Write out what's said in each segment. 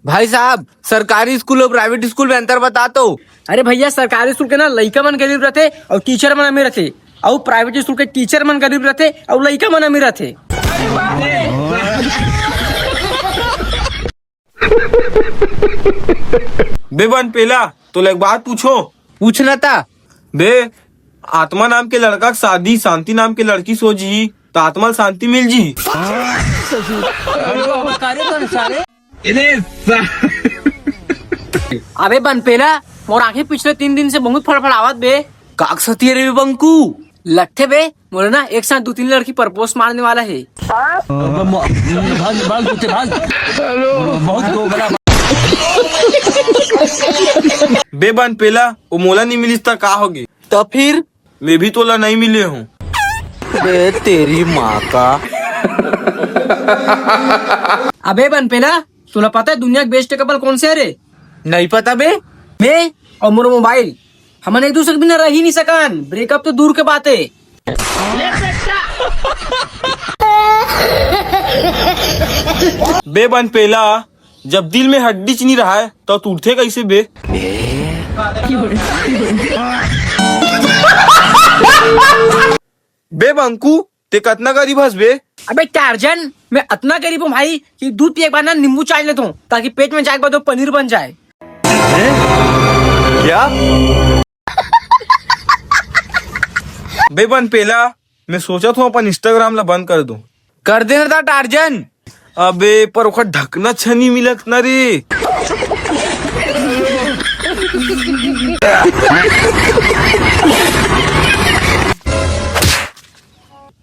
भाई साहब, सरकारी स्कूल और प्राइवेट स्कूल में अंतर बता तो। अरे भैया, सरकारी स्कूल के ना लइका मन गरीब रहते और टीचर मन अमीर रहते, और प्राइवेट स्कूल के टीचर मन गरीब रहते और लइका मन अमीर रहते। बे बन पेला तो एक बात पूछो। पूछना था बे, आत्मा नाम के लड़का के शादी शांति नाम के लड़की सो जी तो आत्मा शांति मिल जी। अबे बनपेला, मोर आंखें पिछले 3 दिन से बहुत फड़फड़ावत बे। काक सती रे बंकू। लट्ठे बे, मोरे ना एक साथ 2-3 लड़की प्रपोज मारने वाला है। बे बन पेला वो मोला नहीं मिली तो का होगी? तो फिर मैं भी तोला नहीं मिले हूँ। बे तेरी माँ का। अबे बनपेला, तुला पता है दुनिया के बेस्ट कपल कौन से है रे? नहीं पता बे। मैं और मोर मोबाइल, हमन एक दूसरे के बिना रह ही नहीं सकन। ब्रेकअप तो दूर के बात है। बे बन पेला, जब दिल में हड्डी च नहीं रहा है तो टूटते कैसे बे? बे बंकू, ते कितना गरीब हंस बे? अबे टार्जन, मैं इतना गरीब हूँ भाई कि दूध पिए के बाद ना नींबू चाय लेता हूँ ताकि पेट में जाए के बाद वो पनीर बन जाए। क्या? बे बन पेला, मैं सोचा था अपन इंस्टाग्राम ला बंद कर दूं। कर देना था टार्जन। अबे पर ओखर ढकना छनी मिलत ना रे।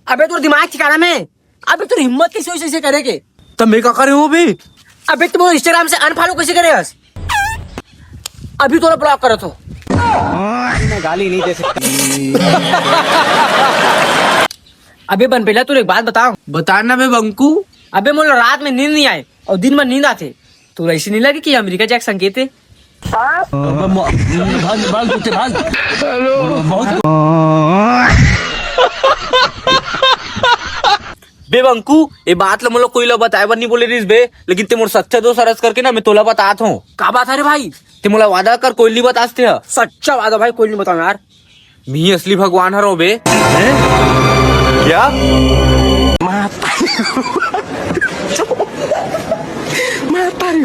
अबे तो दिमाग ठिकाना में। अबे तू हिम्मत कैसे हुई ऐसे करेगे? तो मैं क्या करे हो बे? अबे तुम इंस्टाग्राम से अनफॉलो कैसे करे? अभी तो ब्लॉक करो तो। मैं गाली नहीं दे सकती। अबे बनपेला, तू एक बात बताओ। बताना बे बंकू। अबे मोला रात में नींद नहीं आए और दिन में नींद आते, तो ऐसे नहीं लगे कि अमेरिका जाके संकेत है? बे बंकू, ये बात ला मोला कोई ला बताए बर नहीं बोले रिस बे, लेकिन ते मोर सच्चा दोस्त सरस करके ना मैं तोला बतात हूँ। का बात है रे भाई? ते मोला वादा कर कोई नहीं बताते है। सच्चा वादा भाई, कोई नहीं बताओ यार। मी असली भगवान हरो बे। क्या? मैं तारी